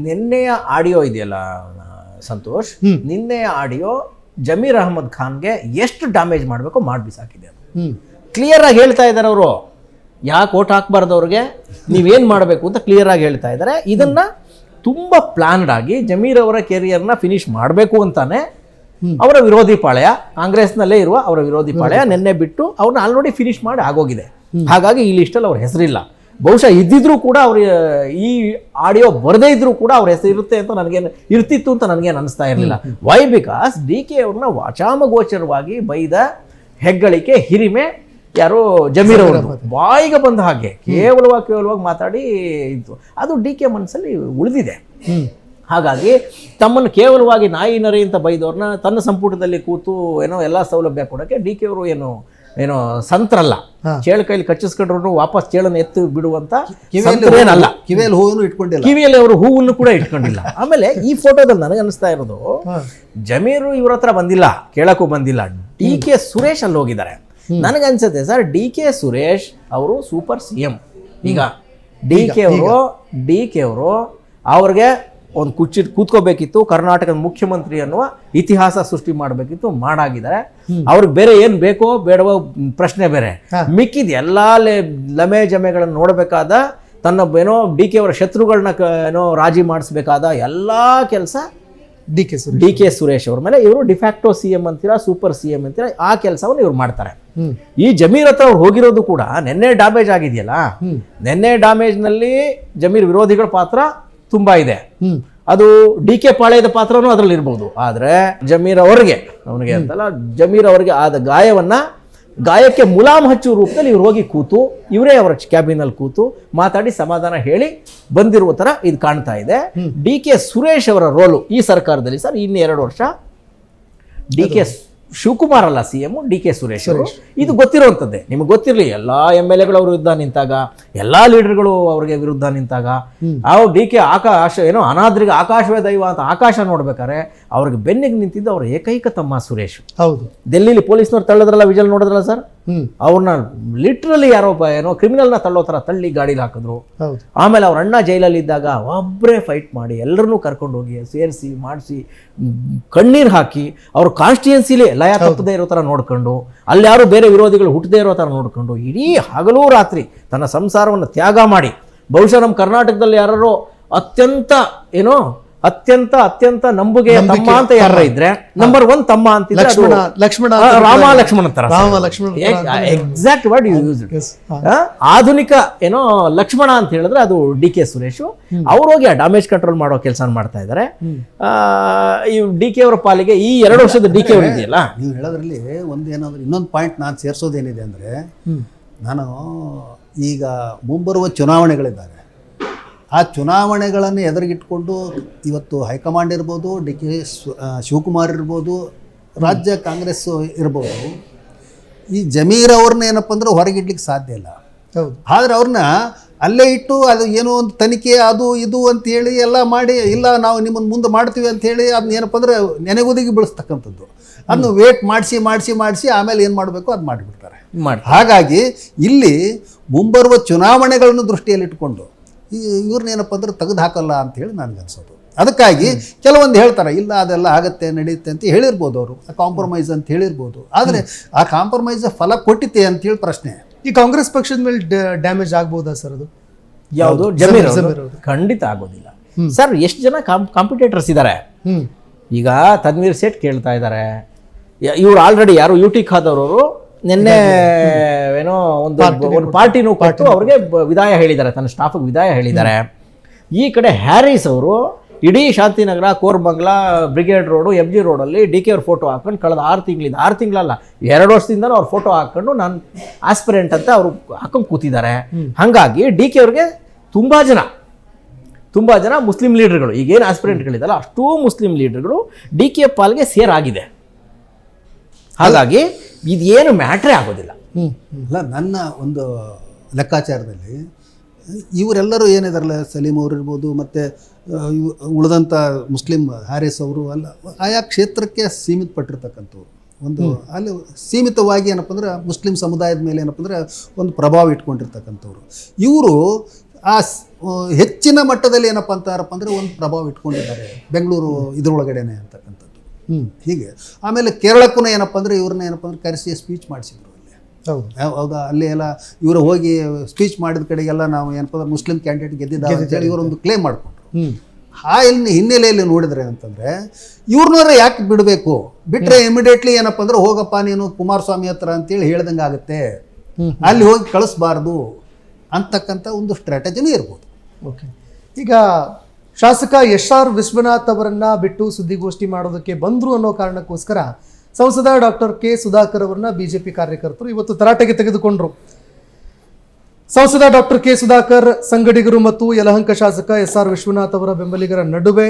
ನಿನ್ನೆಯ ಆಡಿಯೋ ಇದೆಯಲ್ಲ ಸಂತೋಷ್, ನಿನ್ನೆಯ ಆಡಿಯೋ ಜಮೀರ್ ಅಹಮದ್ ಖಾನ್ಗೆ ಎಷ್ಟು ಡ್ಯಾಮೇಜ್ ಮಾಡಬೇಕು ಮಾಡಿ ಬಿಸಾಕಿದೆ. ಕ್ಲಿಯರ್ ಆಗಿ ಹೇಳ್ತಾ ಇದ್ದಾರೆ ಅವರು, ಯಾಕೆ ಓಟ್ ಹಾಕ್ಬಾರ್ದು ಅವ್ರಿಗೆ, ನೀವೇನು ಮಾಡಬೇಕು ಅಂತ ಕ್ಲಿಯರ್ ಆಗಿ ಹೇಳ್ತಾ ಇದ್ದಾರೆ. ಇದನ್ನ ತುಂಬ ಪ್ಲಾನ್ಡ್ ಆಗಿ ಜಮೀರ್ ಅವರ ಕೆರಿಯರ್ನ ಫಿನಿಶ್ ಮಾಡಬೇಕು ಅಂತಾನೆ ಅವರ ವಿರೋಧಿ ಪಾಳ್ಯ, ಕಾಂಗ್ರೆಸ್ನಲ್ಲೇ ಇರುವ ಅವರ ವಿರೋಧಿ ಪಾಳ್ಯ ನಿನ್ನೆ ಬಿಟ್ಟು ಅವ್ರನ್ನ ಆಲ್ರೆಡಿ ಫಿನಿಶ್ ಮಾಡಿ ಆಗೋಗಿದೆ. ಹಾಗಾಗಿ ಈ ಲಿಸ್ಟಲ್ಲಿ ಅವ್ರ ಹೆಸರಿಲ್ಲ. ಬಹುಶಃ ಇದ್ದಿದ್ರು ಕೂಡ ಅವ್ರ ಈ ಆಡಿಯೋ ಬರದೇ ಇದ್ರೂ ಕೂಡ ಅವ್ರ ಹೆಸರು ಇರುತ್ತೆ ಅಂತ ನನಗೇನು ಇರ್ತಿತ್ತು ಅಂತ ನನಗೇನು ಅನಿಸ್ತಾ ಇರಲಿಲ್ಲ. ವೈ ಬಿಕಾಸ್ DK ಅವ್ರನ್ನ ವಾಚಾಮಗೋಚರವಾಗಿ ಬೈದ ಹೆಗ್ಗಳಿಕೆ ಹಿರಿಮೆ ಯಾರೋ ಜಮೀರ್ ಅವರು ಬಾಯಿಗೆ ಬಂದ ಹಾಗೆ ಕೇವಲವಾಗಿ ಮಾತಾಡಿ ಇತ್ತು. ಅದು DK ಮನಸ್ಸಲ್ಲಿ ಉಳಿದಿದೆ. ಹಾಗಾಗಿ ತಮ್ಮನ್ನು ಕೇವಲವಾಗಿ ನಾಯಿ ನರಿ ಅಂತ ಬೈದವ್ರನ್ನ ತನ್ನ ಸಂಪುಟದಲ್ಲಿ ಕೂತು ಏನೋ ಎಲ್ಲ ಸೌಲಭ್ಯ ಕೊಡೋಕ್ಕೆ DK ಅವರು ಏನೋ ಸಂತ್ರಲ್ಲ, ಚೇಳು ಕೈಲಿ ಕಚ್ಚಿಸ್ಕೊಂಡ್ರು ವಾಪಸ್ ಚೇಳನ್ನು ಎತ್ತು ಬಿಡುವಂತ ಏನಲ್ಲ. ಕಿವಿಯಲ್ಲಿ ಹೂವನ್ನು ಇಟ್ಕೊಂಡಿಲ್ಲ, ಕಿವಿಯಲ್ಲಿ ಅವರು ಹೂವನ್ನು ಕೂಡ ಇಟ್ಕೊಂಡಿಲ್ಲ. ಆಮೇಲೆ ಈ ಫೋಟೋದಲ್ಲಿ ನನಗೆ ಅನಿಸ್ತಾ ಇರೋದು, ಜಮೀರು ಇವ್ರ ಹತ್ರ ಬಂದಿಲ್ಲ, ಕೇಳಕ್ಕೂ ಬಂದಿಲ್ಲ, DK ಸುರೇಶ್ ಅಲ್ಲಿ ಹೋಗಿದ್ದಾರೆ. ನನಗನ್ಸುತ್ತೆ ಸರ್, DK ಸುರೇಶ್ ಅವರು ಸೂಪರ್ CM. ಈಗ DK ಅವರು ಅವ್ರಿಗೆ ಒಂದು ಕೂತ್ಕೋಬೇಕಿತ್ತು, ಕರ್ನಾಟಕದ ಮುಖ್ಯಮಂತ್ರಿ ಅನ್ನುವ ಇತಿಹಾಸ ಸೃಷ್ಟಿ ಮಾಡಬೇಕಿತ್ತು, ಮಾಡಾಗಿದ್ದಾರೆ. ಅವ್ರಿಗೆ ಬೇರೆ ಏನು ಬೇಕೋ ಬೇಡವೋ ಪ್ರಶ್ನೆ ಬೇರೆ. ಮಿಕ್ಕಿದ ಎಲ್ಲ ಲಮೆ ಜಮೆಗಳನ್ನು ನೋಡಬೇಕಾದ, ತನ್ನ ಏನೋ DK ಅವರ ಶತ್ರುಗಳನ್ನ ಏನೋ ರಾಜಿ ಮಾಡಿಸ್ಬೇಕಾದ ಎಲ್ಲ ಕೆಲಸ DK ಸುರೇಶ್ ಅವ್ರ ಮೇಲೆ. ಇವರು ಡಿಫ್ಯಾಕ್ಟೋ CM ಅಂತೀರಾ, ಸೂಪರ್ CM ಅಂತೀರಾ, ಆ ಕೆಲಸವನ್ನು ಇವ್ರು ಮಾಡ್ತಾರೆ. ಈ ಜಮೀರ್ ಹತ್ರ ಅವ್ರು ಹೋಗಿರೋದು ಕೂಡ ನಿನ್ನೆ ಡ್ಯಾಮೇಜ್ ಆಗಿದೆಯಲ್ಲ, ನಿನ್ನೆ ಡ್ಯಾಮೇಜ್ನಲ್ಲಿ ಜಮೀರ್ ವಿರೋಧಿಗಳ ಪಾತ್ರ ತುಂಬಾ ಇದೆ. ಅದು DK ಪಾಳ್ಯದ ಪಾತ್ರನೂ ಅದರಲ್ಲಿ ಇರ್ಬೋದು. ಆದ್ರೆ ಜಮೀರ್ ಅವರಿಗೆ ಅಂತಲ್ಲ, ಜಮೀರ್ ಅವರಿಗೆ ಆದ ಗಾಯಕ್ಕೆ ಮುಲಾಮ್ ಹಚ್ಚುವ ರೂಪದಲ್ಲಿ ಇವ್ರು ಹೋಗಿ ಕೂತು, ಇವರೇ ಅವರ ಕ್ಯಾಬಿನಲ್ಲಿ ಕೂತು ಮಾತಾಡಿ ಸಮಾಧಾನ ಹೇಳಿ ಬಂದಿರುವ ತರ ಇದು ಕಾಣ್ತಾ ಇದೆ. DK ಸುರೇಶ್ ಅವರ ರೋಲು ಈ ಸರ್ಕಾರದಲ್ಲಿ ಸರ್ ಇನ್ನು 2 ವರ್ಷ DK ಶಿವಕುಮಾರ್ ಅಲ್ಲ CM, DK ಸುರೇಶ್ ಅವರು. ಇದು ಗೊತ್ತಿರುವಂಥದ್ದೇ, ನಿಮಗೆ ಗೊತ್ತಿರಲಿ. ಎಲ್ಲ MLA ಗಳು ಅವ್ರ ವಿರುದ್ಧ ನಿಂತಾಗ, ಎಲ್ಲ ಲೀಡರ್ಗಳು ಅವ್ರಿಗೆ ವಿರುದ್ಧ ನಿಂತಾಗ, DK ಆಕಾಶ ಏನೋ ಅನಾದ್ರಿಗೆ ಆಕಾಶವೇ ದೈವ ಅಂತ ಆಕಾಶ ನೋಡ್ಬೇಕಾರೆ ಅವ್ರಿಗೆ ಬೆನ್ನಿಗೆ ನಿಂತಿದ್ದು ಅವ್ರ ಏಕೈಕ ತಮ್ಮ ಸುರೇಶ್. ಹೌದು, ಡೆಲ್ಲಿಲಿ ಪೊಲೀಸ್ನವ್ರು ತಳ್ಳದ್ರಲ್ಲ, ವಿಜಲ್ ನೋಡಿದ್ರಲ್ಲ ಸರ್, ಅವ್ರನ್ನ ಲಿಟ್ರಲಿ ಯಾರೋ ಏನೋ ಕ್ರಿಮಿನಲ್ನ ತಳ್ಳೋ ಥರ ತಳ್ಳಿ ಗಾಡೀಲಿ ಹಾಕಿದ್ರು. ಆಮೇಲೆ ಅವ್ರ ಅಣ್ಣ ಜೈಲಲ್ಲಿ ಇದ್ದಾಗ ಒಬ್ಬರೇ ಫೈಟ್ ಮಾಡಿ ಎಲ್ಲರನ್ನೂ ಕರ್ಕೊಂಡು ಹೋಗಿ ಸೇರಿಸಿ ಮಾಡಿಸಿ ಕಣ್ಣೀರು ಹಾಕಿ ಅವ್ರ ಕಾನ್ಸ್ಟಿಟ್ಯೂನ್ಸಿಲಿ ಲಯ ತಪ್ಪದೇ ಇರೋ ಥರ ನೋಡ್ಕೊಂಡು, ಅಲ್ಲಿ ಯಾರು ಬೇರೆ ವಿರೋಧಿಗಳು ಹುಟ್ಟದೇ ಇರೋ ಥರ ನೋಡ್ಕೊಂಡು ಇಡೀ ಹಗಲೂ ರಾತ್ರಿ ತನ್ನ ಸಂಸಾರವನ್ನು ತ್ಯಾಗ ಮಾಡಿ, ಬಹುಶಃ ನಮ್ಮ ಕರ್ನಾಟಕದಲ್ಲಿ ಯಾರೋ ಅತ್ಯಂತ ನಂಬುಗೆ ತಮ್ಮ ಅಂತ ಯಾರ ಇದ್ರೆ ನಂಬರ್ 1 ತಮ್ಮ ಅಂತಿದ್ರೆ ರಾಮ ಲಕ್ಷ್ಮಣ ತರ. Exact word you use. ಆಧುನಿಕ ಏನೋ ಲಕ್ಷ್ಮಣ ಅಂತ ಹೇಳಿದ್ರೆ ಅದು DK ಸುರೇಶ್. ಅವ್ರು ಹೋಗಿ ಆ ಡ್ಯಾಮೇಜ್ ಕಂಟ್ರೋಲ್ ಮಾಡೋ ಕೆಲಸ ಮಾಡ್ತಾ ಇದ್ದಾರೆ. ಈ DK ಅವರ ಪಾಲಿಗೆ ಈ 2 ವರ್ಷದ DK ಅವರು ಇದೆಯಲ್ಲ, ನೀವು ಹೇಳೋದ್ರಲ್ಲಿ ಏನಾದ್ರು ಇನ್ನೊಂದು ಪಾಯಿಂಟ್ ನಾನು ಸೇರಿಸೋದೇನಿದೆ ಅಂದ್ರೆ, ನಾನು ಈಗ ಮುಂಬರುವ ಚುನಾವಣೆಗಳಿದ್ದಾರೆ, ಆ ಚುನಾವಣೆಗಳನ್ನು ಎದುರಿಗಿಟ್ಕೊಂಡು ಇವತ್ತು ಹೈಕಮಾಂಡ್ ಇರ್ಬೋದು, DK ಶಿವಕುಮಾರ್ ಇರ್ಬೋದು, ರಾಜ್ಯ ಕಾಂಗ್ರೆಸ್ ಇರ್ಬೋದು, ಈ ಜಮೀರ್ ಅವ್ರನ್ನ ಏನಪ್ಪ ಅಂದ್ರೆ ಹೊರಗಿಡ್ಲಿಕ್ಕೆ ಸಾಧ್ಯ ಇಲ್ಲ. ಆದರೆ ಅವ್ರನ್ನ ಅಲ್ಲೇ ಇಟ್ಟು ಅದು ಏನೋ ಒಂದು ತನಿಖೆ ಅದು ಇದು ಅಂತೇಳಿ ಎಲ್ಲ ಮಾಡಿ, ಇಲ್ಲ ನಾವು ನಿಮ್ಮನ್ನು ಮುಂದೆ ಮಾಡ್ತೀವಿ ಅಂಥೇಳಿ ಅದನ್ನ ಏನಪ್ಪ ಅಂದ್ರೆ ನೆನೆಗುದಿಗೆ ಬೆಳೆಸ್ತಕ್ಕಂಥದ್ದು. ಅದನ್ನು ವೇಟ್ ಮಾಡಿಸಿ ಆಮೇಲೆ ಏನು ಮಾಡಬೇಕು ಅದು ಮಾಡಿಬಿಡ್ತಾರೆ. ಹಾಗಾಗಿ ಇಲ್ಲಿ ಮುಂಬರುವ ಚುನಾವಣೆಗಳನ್ನು ದೃಷ್ಟಿಯಲ್ಲಿಟ್ಟುಕೊಂಡು ಇವ್ರನ್ನೇನಪ್ಪ ಅಂದ್ರೆ ತೆಗೆದು ಹಾಕಲ್ಲ ಅಂತೇಳಿ ನನಗನ್ಸೋದು. ಅದಕ್ಕಾಗಿ ಕೆಲವೊಂದು ಹೇಳ್ತಾರೆ, ಇಲ್ಲ ಅದೆಲ್ಲ ಆಗತ್ತೆ ನಡೆಯುತ್ತೆ ಅಂತ ಹೇಳಿರ್ಬೋದು, ಅವರು ಕಾಂಪ್ರಮೈಸ್ ಅಂತ ಹೇಳಿರ್ಬೋದು. ಆದರೆ ಆ ಕಾಂಪ್ರಮೈಸ್ ಫಲ ಕೊಟ್ಟಿತ್ತೆ ಅಂತೇಳಿ ಪ್ರಶ್ನೆ. ಈ ಕಾಂಗ್ರೆಸ್ ಪಕ್ಷದ ಮೇಲೆ ಡ್ಯಾಮೇಜ್ ಆಗ್ಬೋದಾ ಸರ್? ಅದು ಯಾವುದು? ಜಮೀರ್ ಖಂಡಿತ ಆಗೋದಿಲ್ಲ ಸರ್. ಎಷ್ಟು ಜನ ಕಾಂಪಿಟೇಟರ್ಸ್ ಇದ್ದಾರೆ. ಈಗ ತನ್ವೀರ್ ಸೇಠ್ ಕೇಳ್ತಾ ಇದ್ದಾರೆ, ಇವ್ರು ಆಲ್ರೆಡಿ ಯಾರು UT ಖಾದರ್ ಅವರು ನಿನ್ನೆ ಏನೋ ಒಂದು ಪಾರ್ಟಿನೂ ಕೊಟ್ಟು ಅವ್ರಿಗೆ ವಿದಾಯ ಹೇಳಿದ್ದಾರೆ, ತನ್ನ ಸ್ಟಾಫ್ಗೆ ವಿದಾಯ ಹೇಳಿದ್ದಾರೆ. ಈ ಕಡೆ ಹ್ಯಾರಿಸ್ ಅವರು ಇಡೀ ಶಾಂತಿನಗರ, ಕೋರ್ಬಂಗ್ಲಾ, ಬ್ರಿಗೇಡ್ ರೋಡು, MG ರೋಡಲ್ಲಿ DK ಅವ್ರ ಫೋಟೋ ಹಾಕೊಂಡು ಕಳೆದ 6 ತಿಂಗಳಲ್ಲ 2 ವರ್ಷದಿಂದನೂ ಅವ್ರ ಫೋಟೋ ಹಾಕೊಂಡು ನಾನು ಆಸ್ಪಿರೆಂಟ್ ಅಂತ ಅವರು ಹಾಕೊಂಡು ಕೂತಿದ್ದಾರೆ. ಹಾಗಾಗಿ DK ಅವ್ರಿಗೆ ತುಂಬ ಜನ ಮುಸ್ಲಿಂ ಲೀಡರ್ಗಳು, ಈಗೇನು ಆಸ್ಪಿರೆಂಟ್ಗಳಿದಲ್ಲ ಅಷ್ಟೂ ಮುಸ್ಲಿಂ ಲೀಡರ್ಗಳು DK ಪಾಲ್ಗೆ ಸೇರಾಗಿದೆ. ಹಾಗಾಗಿ ಇದೇನು ಮ್ಯಾಟ್ರೇ ಆಗೋದಿಲ್ಲ. ಅಲ್ಲ, ನನ್ನ ಒಂದು ಲೆಕ್ಕಾಚಾರದಲ್ಲಿ ಇವರೆಲ್ಲರೂ ಏನಿದಾರಲ್ಲ, ಸಲೀಂ ಅವರು ಇರ್ಬೋದು, ಮತ್ತು ಉಳಿದಂಥ ಮುಸ್ಲಿಂ ಹ್ಯಾರಿಸ್ ಅವರು ಅಲ್ಲ, ಆಯಾ ಕ್ಷೇತ್ರಕ್ಕೆ ಸೀಮಿತಪಟ್ಟಿರ್ತಕ್ಕಂಥವ್ರು. ಒಂದು ಅಲ್ಲಿ ಸೀಮಿತವಾಗಿ ಏನಪ್ಪ ಅಂದ್ರೆ ಮುಸ್ಲಿಂ ಸಮುದಾಯದ ಮೇಲೆ ಏನಪ್ಪ ಅಂದರೆ ಒಂದು ಪ್ರಭಾವ ಇಟ್ಕೊಂಡಿರ್ತಕ್ಕಂಥವ್ರು. ಇವರು ಹೆಚ್ಚಿನ ಮಟ್ಟದಲ್ಲಿ ಏನಪ್ಪ ಅಂತಾರಪ್ಪ ಅಂದರೆ ಒಂದು ಪ್ರಭಾವ ಇಟ್ಕೊಂಡಿದ್ದಾರೆ ಬೆಂಗಳೂರು ಇದ್ರೊಳಗಡೆನೆ ಅಂತಕ್ಕಂಥದ್ದು. ಹೀಗೆ ಆಮೇಲೆ ಕೇರಳಕ್ಕೂ ಏನಪ್ಪ ಅಂದರೆ ಇವ್ರನ್ನ ಏನಪ್ಪ ಅಂದ್ರೆ ಕರೆಸಿ ಸ್ಪೀಚ್ ಮಾಡಿಸಿದ್ರು ಅಲ್ಲಿ. ಹೌದು, ಅಲ್ಲಿ ಎಲ್ಲ ಇವರು ಹೋಗಿ ಸ್ಪೀಚ್ ಮಾಡಿದ ಕಡೆಗೆಲ್ಲ ನಾವು ಏನಪ್ಪ ಅಂದ್ರೆ ಮುಸ್ಲಿಂ ಕ್ಯಾಂಡಿಡೇಟ್ ಗೆದ್ದಿದ್ದಾರೆ ಅಂತೇಳಿ ಇವರೊಂದು ಕ್ಲೇಮ್ ಮಾಡಿಕೊಂಡ್ರು. ಹಿನ್ನೆಲೆಯಲ್ಲಿ ನೋಡಿದ್ರೆ ಅಂತಂದರೆ ಇವ್ರನ್ನವ್ರೆ ಯಾಕೆ ಬಿಡಬೇಕು, ಬಿಟ್ಟರೆ ಇಮಿಡಿಯೇಟ್ಲಿ ಏನಪ್ಪ ಅಂದ್ರೆ ಹೋಗಪ್ಪ ನೀನು ಕುಮಾರಸ್ವಾಮಿ ಹತ್ರ ಅಂತೇಳಿ ಹೇಳ್ದಂಗೆ ಆಗುತ್ತೆ, ಅಲ್ಲಿ ಹೋಗಿ ಕಳಿಸ್ಬಾರ್ದು ಅಂತಕ್ಕಂಥ ಒಂದು ಸ್ಟ್ರಾಟಜಿನೂ ಇರ್ಬೋದು. ಓಕೆ, ಈಗ ಶಾಸಕ SR ವಿಶ್ವನಾಥ್ ಅವರನ್ನ ಬಿಟ್ಟು ಸುದ್ದಿಗೋಷ್ಠಿ ಮಾಡೋದಕ್ಕೆ ಬಂದ್ರು ಅನ್ನೋ ಕಾರಣಕ್ಕೋಸ್ಕರ ಸಂಸದ ಡಾಕ್ಟರ್ ಕೆ ಸುಧಾಕರ್ ಅವರನ್ನ ಬಿಜೆಪಿ ಕಾರ್ಯಕರ್ತರು ಇವತ್ತು ತರಾಟೆಗೆ ತೆಗೆದುಕೊಂಡ್ರು. ಸಂಸದ ಡಾಕ್ಟರ್ ಕೆ ಸುಧಾಕರ್ ಸಂಗಡಿಗರು ಮತ್ತು ಯಲಹಂಕ ಶಾಸಕ SR ವಿಶ್ವನಾಥ್ ಅವರ ಬೆಂಬಲಿಗರ ನಡುವೆ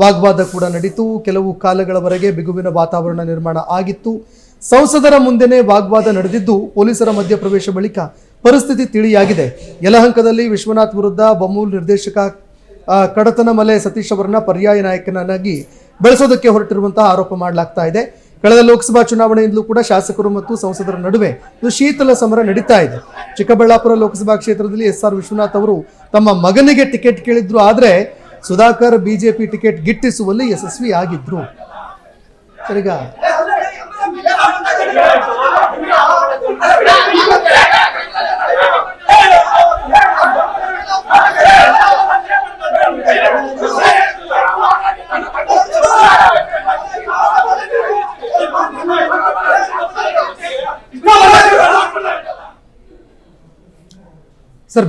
ವಾಗ್ವಾದ ಕೂಡ ನಡೀತು. ಕೆಲವು ಕಾಲಗಳವರೆಗೆ ಬಿಗುವಿನ ವಾತಾವರಣ ನಿರ್ಮಾಣ ಆಗಿತ್ತು. ಸಂಸದರ ಮುಂದೆನೇ ವಾಗ್ವಾದ ನಡೆದಿದ್ದು ಪೊಲೀಸರ ಮಧ್ಯಪ್ರವೇಶ ಬಳಿಕ ಪರಿಸ್ಥಿತಿ ತಿಳಿಯಾಗಿದೆ. ಯಲಹಂಕದಲ್ಲಿ ವಿಶ್ವನಾಥ್ ವಿರುದ್ಧ ಬಮೂಲ್ ನಿರ್ದೇಶಕ ಕಡತನಮಲೆ ಸತೀಶ್ ಅವರನ್ನ ಪರ್ಯಾಯ ನಾಯಕನಾಗಿ ಬೆಳೆಸೋದಕ್ಕೆ ಹೊರಟಿರುವಂತಹ ಆರೋಪ ಮಾಡಲಾಗ್ತಾ ಇದೆ. ಕಳೆದ ಲೋಕಸಭಾ ಚುನಾವಣೆಯಿಂದಲೂ ಕೂಡ ಶಾಸಕರು ಮತ್ತು ಸಂಸದರ ನಡುವೆ ಇದು ಶೀತಲ ಸಮರ ನಡೀತಾ ಇದೆ. ಚಿಕ್ಕಬಳ್ಳಾಪುರ ಲೋಕಸಭಾ ಕ್ಷೇತ್ರದಲ್ಲಿ SR ವಿಶ್ವನಾಥ್ ಅವರು ತಮ್ಮ ಮಗನಿಗೆ ಟಿಕೆಟ್ ಕೇಳಿದ್ರು, ಆದರೆ ಸುಧಾಕರ್ ಬಿಜೆಪಿ ಟಿಕೆಟ್ ಗಿಟ್ಟಿಸುವಲ್ಲಿ ಯಶಸ್ವಿ ಆಗಿದ್ರು. ಸರಿಗ